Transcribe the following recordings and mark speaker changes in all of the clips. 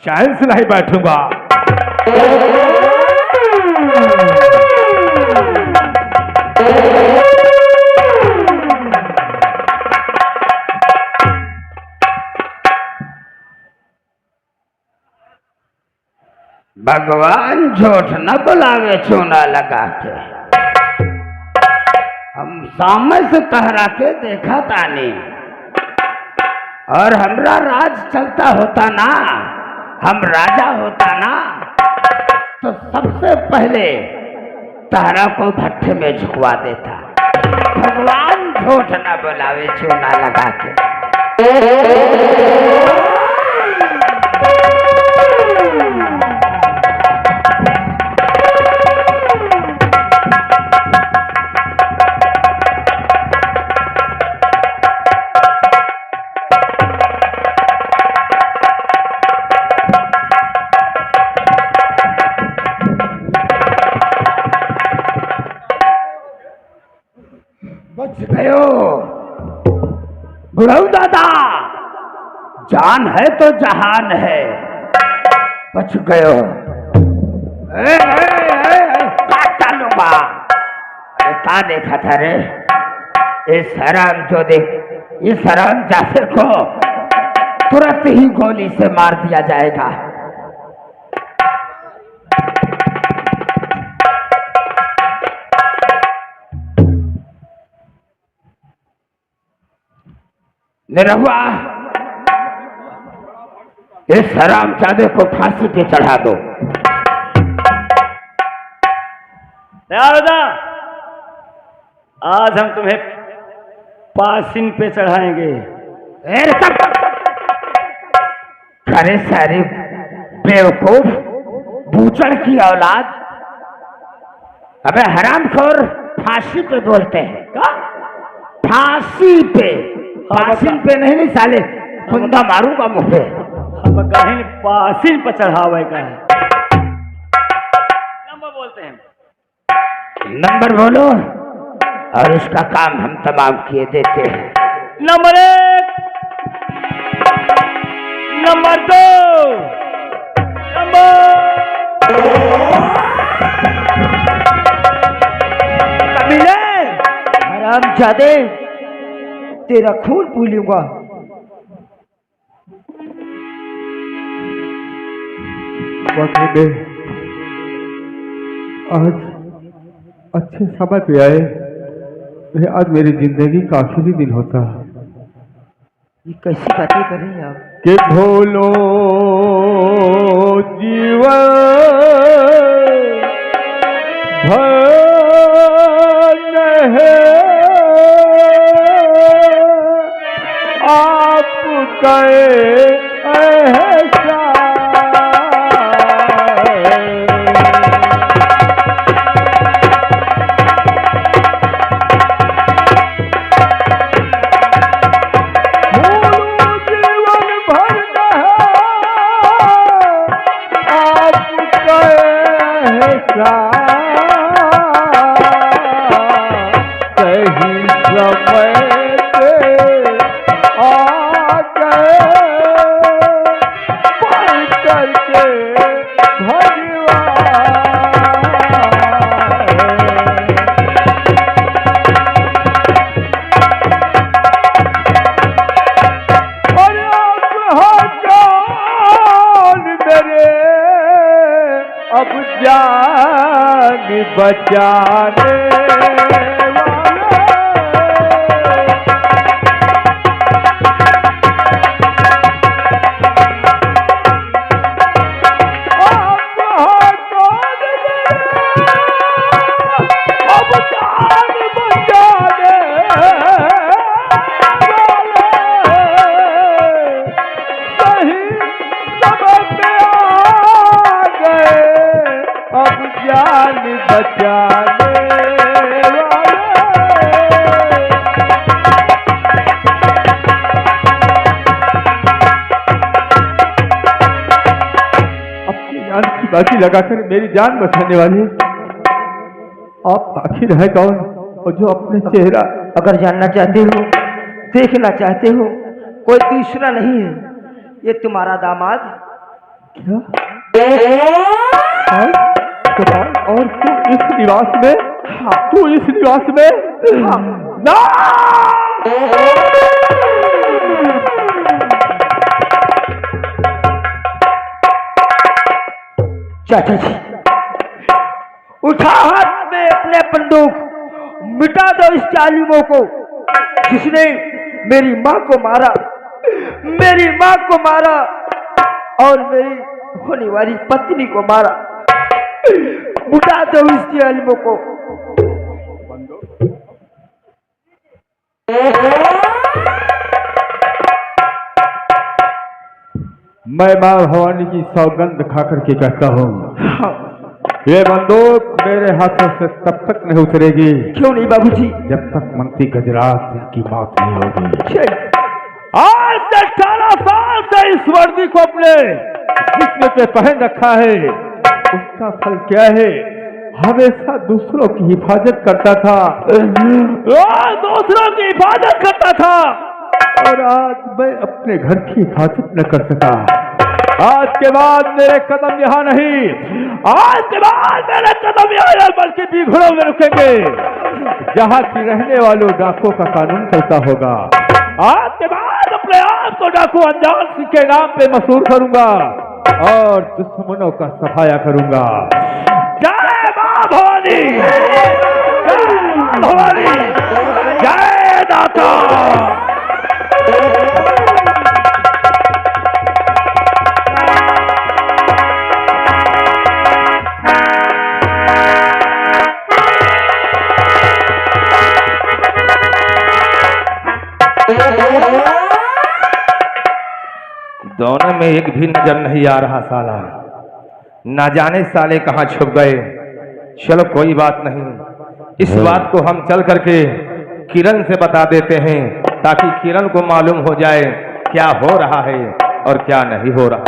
Speaker 1: चैन से नहीं बैठूंगा।
Speaker 2: भगवान झूठ न बुलावे चूना लगा के। हम सामने से तहरा के देखा तानी और हमरा राज चलता होता ना, हम राजा होता ना, तो सबसे पहले तहरा को भट्टे में झुकवा देता। भगवान झूठ न बुलावे चूना लगा के। बच गयो गुरु दादा, जान है तो जहान है। बच गयो। काटा लूंगा। अरे का देखा था रे? इस हराम जो देख, इस हराम जाते को तुरंत ही गोली से मार दिया जाएगा। निरहुआ, इस हरामजादे को फांसी पे चढ़ा दो।
Speaker 3: दादा, आज हम तुम्हें फांसी पे चढ़ाएंगे।
Speaker 2: अरे सारे बेवकूफ, बूचड़ की औलाद। अबे हरामखोर, फांसी पे बोलते हैं क्या? फांसी पे, फांसी पे नहीं साले, खुंदा मारूंगा मुंह पे।
Speaker 3: हम कहीं फांसी पे चढ़ावे का है। नंबर बोलते हैं।
Speaker 2: नंबर बोलो और इसका काम हम तमाम किए देते हैं।
Speaker 3: नंबर 1, नंबर 2,
Speaker 4: कमीने, हरामजादे, तेरा खून पी लूंगा।
Speaker 1: आज अच्छे समय पे आए। आज मेरी जिंदगी का आखिरी दिन होता।
Speaker 4: ये कैसी बातें कर रहे हैं आप?
Speaker 1: कि भूलो जीवन भर है आप गए ऐसा। अब जान बचाने बाकी लगाकर मेरी जान बचाने वाले आप आखिर है कौन? और जो अपने चेहरा
Speaker 4: अगर जानना चाहते हो, देखना चाहते हो, कोई दूसरा नहीं है, ये तुम्हारा दामाद
Speaker 1: क्या? और तू इस निवास में? हाँ, तू इस निवास में? हाँ। ना!
Speaker 4: चाचा जी, उठा हाथ में अपने बंदूक, मिटा दो इस जालिमों को जिसने मेरी माँ को मारा, मेरी माँ को मारा और मेरी होने वाली पत्नी को मारा। मिटा दो इस जालिमों को।
Speaker 1: मैं माँ भवानी की सौगंध खाकर के कहता हूँ, ये बंदूक मेरे हाथों से तब तक नहीं उतरेगी।
Speaker 4: क्यों नहीं बाबूजी?
Speaker 1: जब तक मंत्री गजराज सिंह की मौत नहीं होगी। आज से 18 साल से इस वर्दी को अपने जिस्म पे पहन रखा है। उसका फल क्या है? हमेशा दूसरों की हिफाजत करता था, दूसरों की हिफाजत करता था, और आज मैं अपने घर की हिफाजत न कर सका। आज के बाद मेरे कदम यहाँ नहीं, आज के बाद मेरे कदम यहाँ बल्कि बीघड़ों में रुकेंगे, जहाँ की रहने वालों डाकुओं का कानून चलता होगा। आज के बाद अपने आप को डाकू अनजान सिंह के नाम पे मशहूर करूंगा और दुश्मनों का सफाया करूंगा। जय मां भवानी, जय मां भवानी, जय दाता।
Speaker 2: दोनों में एक भी नजर नहीं आ रहा साला, ना जाने साले कहाँ छुप गए। चलो कोई बात नहीं, इस बात को हम चल करके किरण से बता देते हैं ताकि किरण को मालूम हो जाए क्या हो रहा है और क्या नहीं हो रहा।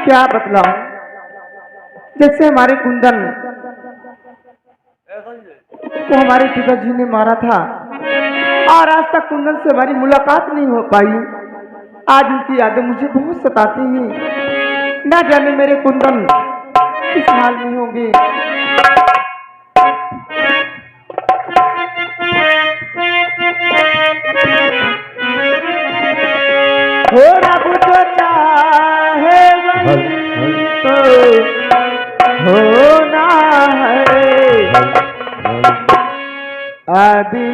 Speaker 4: क्या बतलाऊं? जैसे हमारे कुंदन को हमारे पिताजी ने मारा था और आज तक कुंदन से हमारी मुलाकात नहीं हो पाई। आज उनकी यादें मुझे बहुत सताती हैं। ना जाने मेरे कुंदन किस हाल में होंगे। हो रब तो चाहे वही तो होना है आदमी।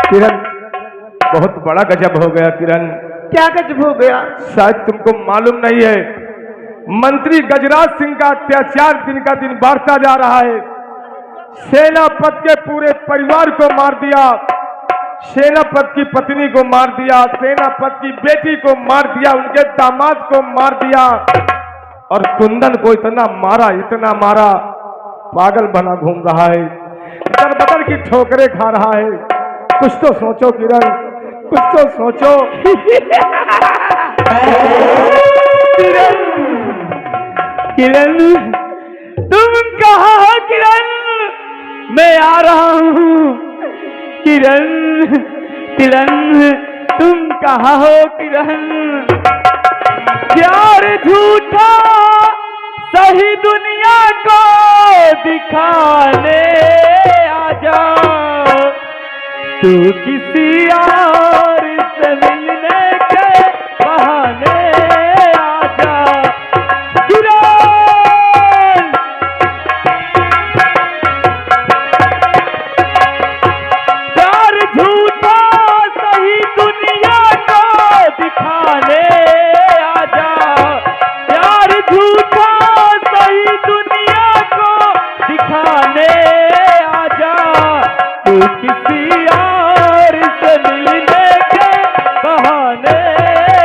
Speaker 1: किरण, बहुत बड़ा गजब हो गया किरण।
Speaker 4: क्या गजब हो गया?
Speaker 1: शायद तुमको मालूम नहीं है, मंत्री गजराज सिंह का अत्याचार दिन का दिन बढ़ता जा रहा है। सेनापति के पूरे परिवार को मार दिया, सेनापति की पत्नी को मार दिया, सेनापति की बेटी को मार दिया, उनके दामाद को मार दिया, और कुंदन को इतना मारा, पागल बना घूम रहा है, दर बदर की ठोकरें खा रहा है। कुछ तो सोचो किरण, कुछ तो सोचो।
Speaker 3: किरण, तुम कहाँ हो किरण? मैं आ रहा हूँ। किरण, किरण, तुम कहाँ हो किरण? प्यार झूठा सही दुनिया को दिखाने आजा, तू किसी और से मिलने के बहाने आजा। किरण, प्यार झूठा सही दुनिया को दिखाने आजा, प्यार झूठा सही दुनिया को दिखाने आजा, तू किसी और से मिलने के बहाने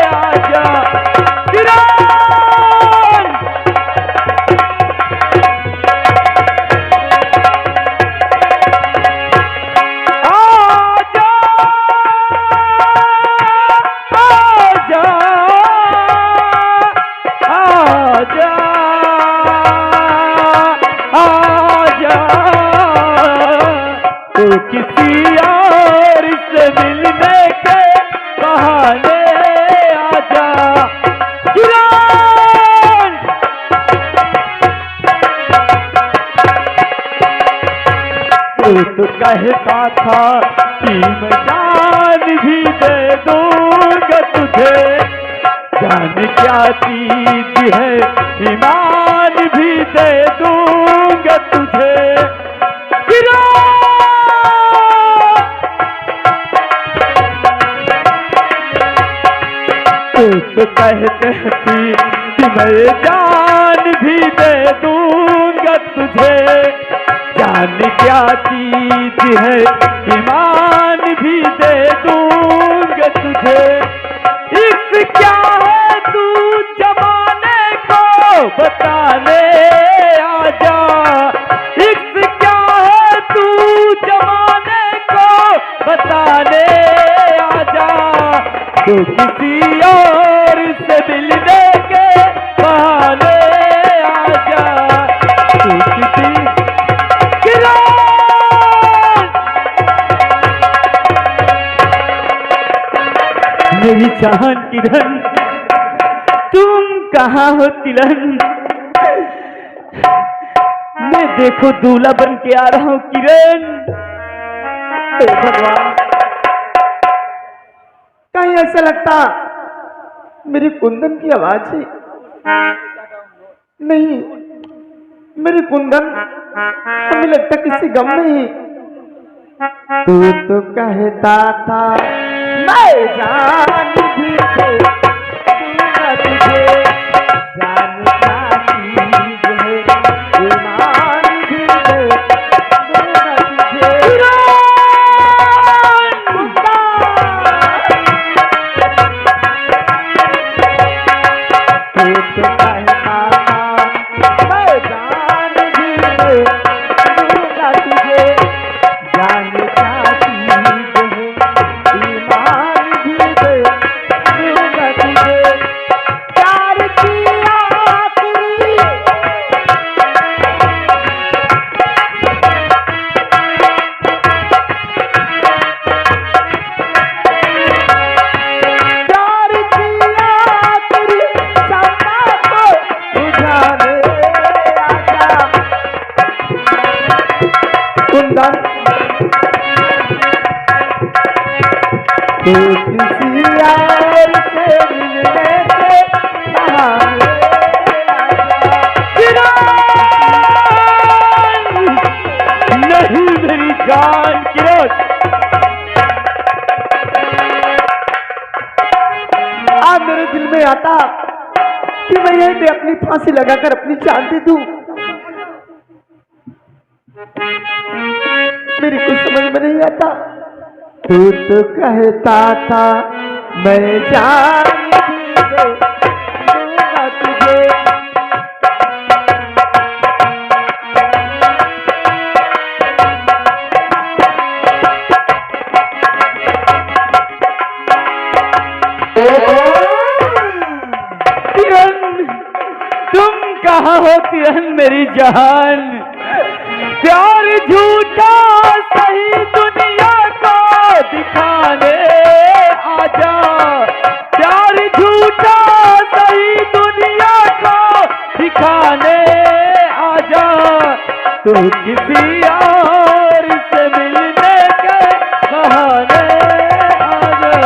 Speaker 3: आजा। किरण, आजा, आजा, आजा, तू किसी और से मिलने के बहाने आजा। किरण, तू तो कहता था कि मैं जान भी दे दूंगा तुझे, जान क्या चीज है, ईमान भी दे दूंगा तुझे। किरण, तू तो कहते थी कि मैं जान भी दे दूंगा तुझे, जान क्या चीज है, ईमान भी दे दूंगा तुझे। इस क्या है तू जमाने को बताने आजा, इस क्या है तू जमाने को बताने आजा, तू किसी और से मिलने के बहाने आजा, तू किसी। किरण, मेरी जान किरण, तुम कहाँ हो किरण? मैं देखो दूल्हा बन के आ रहा हूँ किरण।
Speaker 4: हे भगवान, कहीं ऐसा लगता मेरी कुंदन की आवाज है। नहीं, मेरी कुंदन, हमें लगता किसी गम में ही। तू तो कहता था मैं जान भी दे दूंगा तुझे, जान क्या चीज है, ईमान भी दे दूंगा तुझे। तू तो कहता था मैं जान भी दे दूंगा तुझे, जान क्या चीज है, ईमान भी दे दूंगा तुझे। प्यार की आखिरी प्यार की आखिरी चमक को बुझाने आजा। कुंदन, तू किसी और से मिलने के बहाने आजा।
Speaker 3: किरण, नहीं मेरी जान किरण,
Speaker 4: में आता कि मैं यहीं पे अपनी फांसी लगाकर अपनी जान दे दूं। मेरी कुछ समझ में नहीं आता। तू तो कहता था मैं जान दूंगा तुझे।
Speaker 3: तुम कहाँ हो किरण मेरी जान? प्यार झूठा सही दुनिया को दिखाने आजा। प्यार झूठा सही दुनिया को दिखाने आजा। तू किसी और से मिलने के बहाने आजा।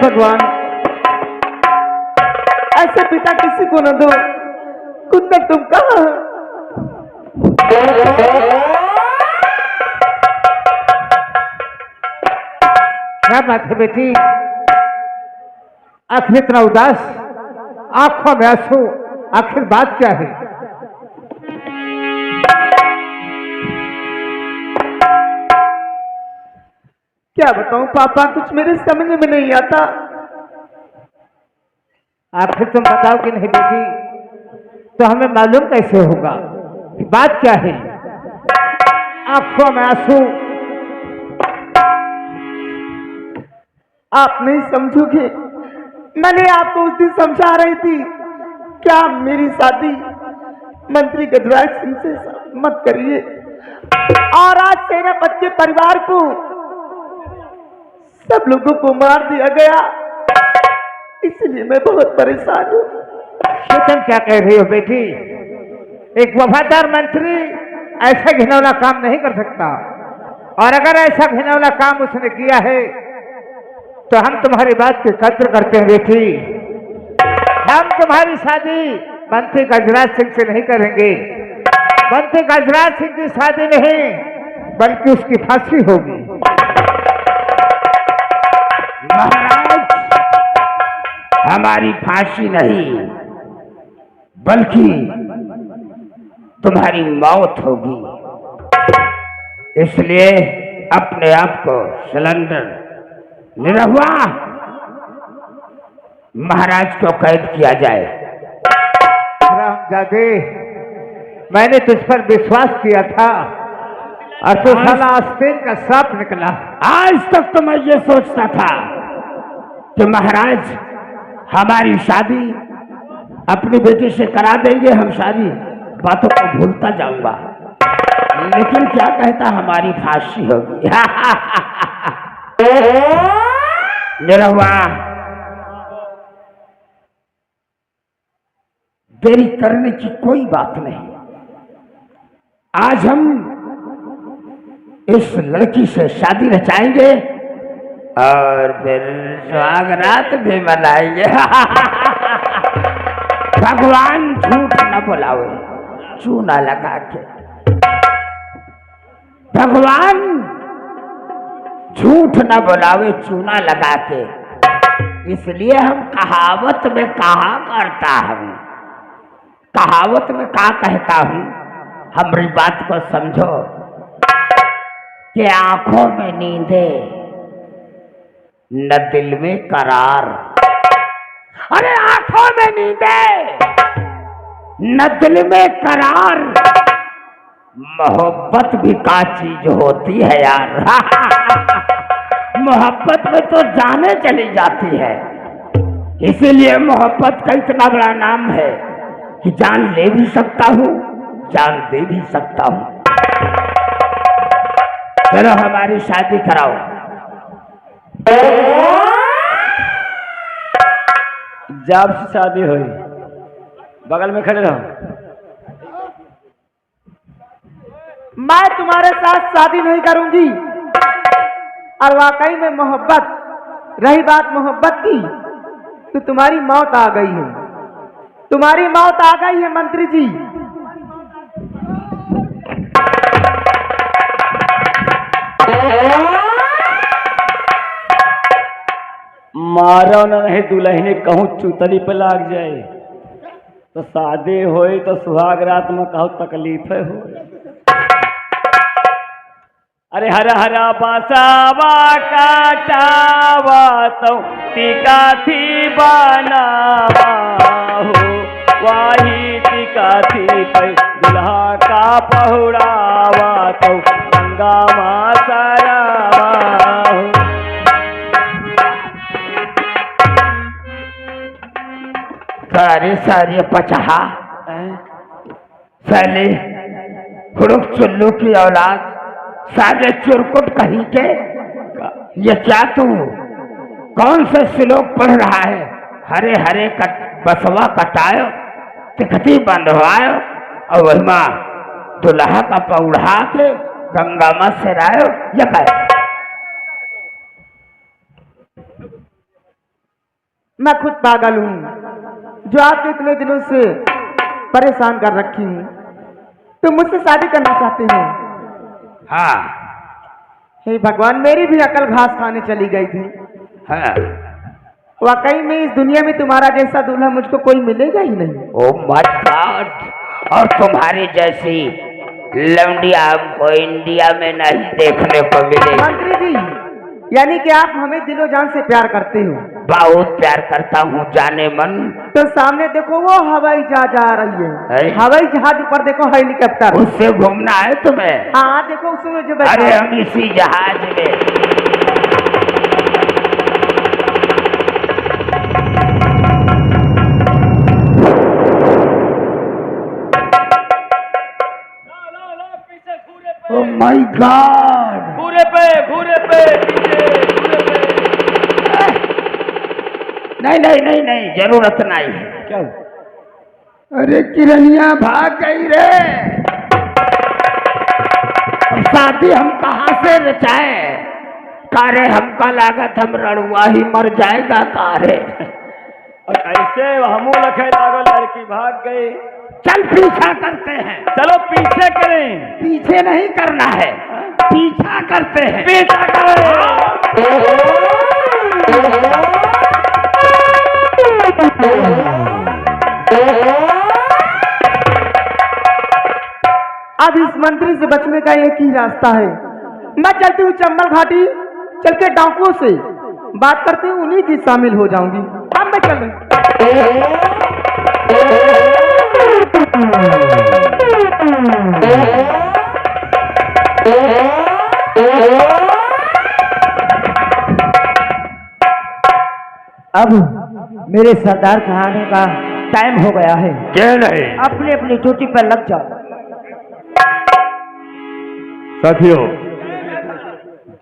Speaker 4: भगवान, ऐसे पिता किसी को न दो। कुंदन तुम कहाँ हो?
Speaker 2: क्या बात है बेटी? आखिर इतना उदास, आंखों में आंसू, आखिर बात क्या है?
Speaker 4: क्या बताऊं पापा, कुछ मेरे समझ में नहीं आता।
Speaker 2: आखिर तुम बताओ कि नहीं बेटी, तो हमें मालूम कैसे होगा कि बात क्या है? आंखों में आंसू।
Speaker 4: आप नहीं समझोगे, मैंने आपको उस दिन समझा रही थी क्या मेरी शादी मंत्री गजराज सिंह से मत करिए। और आज तेरे बच्चे परिवार को, सब लोगों को मार दिया गया, इसलिए मैं बहुत परेशान हूँ।
Speaker 2: तुम क्या कह रही हो बेटी? एक वफादार मंत्री ऐसा घिनौना काम नहीं कर सकता, और अगर ऐसा घिनौना काम उसने किया है तो हम तुम्हारी बात की कद्र करते हैं बेटी। हम तुम्हारी शादी मंत्री गजराज सिंह से नहीं करेंगे। मंत्री गजराज सिंह की शादी नहीं, बल्कि उसकी फांसी होगी।
Speaker 5: महाराज, हमारी फांसी नहीं बल्कि तुम्हारी मौत होगी। इसलिए अपने आप को सिलेंडर निरहुआ महाराज को कैद किया जाए।
Speaker 2: रामजादे, मैंने तुझ पर विश्वास किया था और तू साला आस्तीन का सांप निकला।
Speaker 5: आज तक तो मैं ये सोचता था कि महाराज हमारी शादी अपनी बेटी से करा देंगे, हम सारी बातों को भूलता जाऊंगा। लेकिन क्या कहता, हमारी फांसी होगी। निरहुआ, देरी करने की कोई बात नहीं। आज हम इस लड़की से शादी रचाएंगे और फिर सुहागरात भी मनाएंगे। भगवान झूठ न बुलावे चूना लगा के। भगवान झूठ न बुलावे चूना लगा के। इसलिए हम कहावत में कहा करता हूं, कहावत में कहा कहता हूं, हमारी बात को समझो कि आंखों में नींदे न दिल में करार। अरे आंखों में नींदे न दिल में करार, मोहब्बत भी का चीज होती है यार। मोहब्बत में तो जाने चली जाती है, इसीलिए मोहब्बत का इतना बड़ा नाम है कि जान ले भी सकता हूँ, जान दे भी सकता हूँ। चलो हमारी शादी कराओ।
Speaker 4: जब से शादी हुई बगल में खड़े रहो।
Speaker 3: मैं तुम्हारे साथ शादी नहीं करूंगी। और वाकई में मोहब्बत, रही बात मोहब्बत की, तो तुम्हारी मौत आ गई है, तुम्हारी मौत आ गई है मंत्री जी।
Speaker 4: मारो न नहीं दुल्हने कहूँ चुतरी पे लाग जाए, तो शादी होई तो सुहाग रात में कहूँ तकलीफ हो। अरे हरा हरा बासावा काटावा तो टीका थी बनावा हो, वाही टीका थी पे दुल्हा का पहुड़ावा तो गंगा माँ सरावा हो।
Speaker 5: सारे सारे पचहा साले हुड़ुक चुल्लू की औलाद, सारे चुरकुट कहीं के। ये क्या तू कौन से श्लोक पढ़ रहा है? हरे हरे बसवा कटायो, तिखती बंधवायो, और वही माँ दुल्हा का पौढ़ा के गंगा में सिरायो। ये क्या?
Speaker 3: मैं खुद पागल हूँ जो आपके इतने दिनों से परेशान कर रखी हूँ। तुम मुझसे शादी करना चाहते हो?
Speaker 5: हाँ
Speaker 3: हे भगवान, मेरी भी अकल घास खाने चली गई थी।
Speaker 5: हाँ।
Speaker 3: वाकई में इस दुनिया में तुम्हारा जैसा दूल्हा मुझको कोई मिलेगा ही नहीं।
Speaker 5: Oh my God! और तुम्हारी जैसी लौंडिया हमको इंडिया में नहीं देखने को मिलेगी।
Speaker 3: मंत्री जी, यानी कि आप हमें दिलो जान से प्यार करते हो?
Speaker 5: बहुत प्यार करता हूँ जाने मन।
Speaker 3: तो सामने देखो, वो हवाई जहाज आ रही है। हवाई जहाज ऊपर देखो, हेलीकॉप्टर।
Speaker 5: उससे घूमना है तुम्हें?
Speaker 3: हाँ देखो, उसमें जो बैठा
Speaker 5: अरे हम इसी जहाज में। Oh my God!
Speaker 4: घूरे पे पीछे
Speaker 5: नहीं नहीं नहीं नहीं, जरूरत नहीं है।
Speaker 4: क्या?
Speaker 5: अरे किरनिया भाग गई रे। अब शादी हम कहाँ से रचाए? कारे हमका लागत हम रड़ुआ ही मर जाएगा कारे।
Speaker 4: और ऐसे हमू लखे लागल, लड़की भाग गई।
Speaker 5: चल पीछा करते हैं।
Speaker 4: चलो पीछे करें।
Speaker 5: पीछे नहीं करना है, पीछा करते हैं।
Speaker 4: पीछा करें।
Speaker 3: अब इस मंत्री से बचने का एक ही रास्ता है। मैं चलती हूँ चंबल घाटी, चल के डाकुओं से बात करती हूँ, उन्हीं की शामिल हो जाऊंगी। अब मैं चल अब मेरे सरदार के आने का टाइम हो गया है।
Speaker 5: क्या नहीं?
Speaker 3: अपनी अपनी ड्यूटी पर लग जाओ।
Speaker 1: साथियों,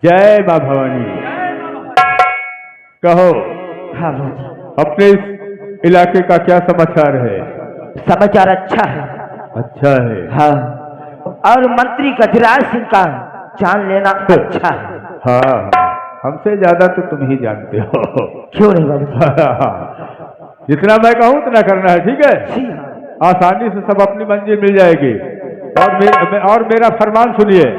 Speaker 1: जय मां भवानी। कहो,
Speaker 3: हाँ
Speaker 1: अपने इस इलाके का क्या समाचार है?
Speaker 3: समाचार अच्छा है।
Speaker 1: अच्छा है।
Speaker 3: हाँ, और मंत्री गजराज सिंह का जान लेना अच्छा है।
Speaker 1: हाँ, हमसे ज्यादा तो तुम ही जानते हो।
Speaker 3: क्यों नहीं बाबू?
Speaker 1: जितना मैं कहूँ उतना करना है, ठीक है?
Speaker 3: जी हाँ।
Speaker 1: आसानी से सब अपनी मंजिल मिल जाएगी। और मेरा फरमान सुनिए।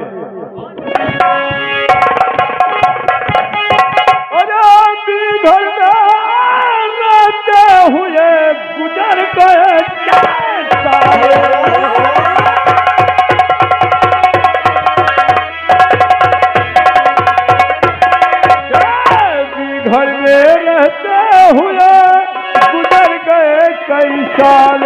Speaker 1: घर में रहते हुए गुजर गए 4 साल। घर में रहते हुए गुजर गए कई साल।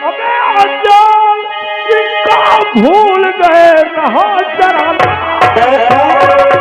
Speaker 1: हमें अजान सिंह का भूल गए कहाँ डराना।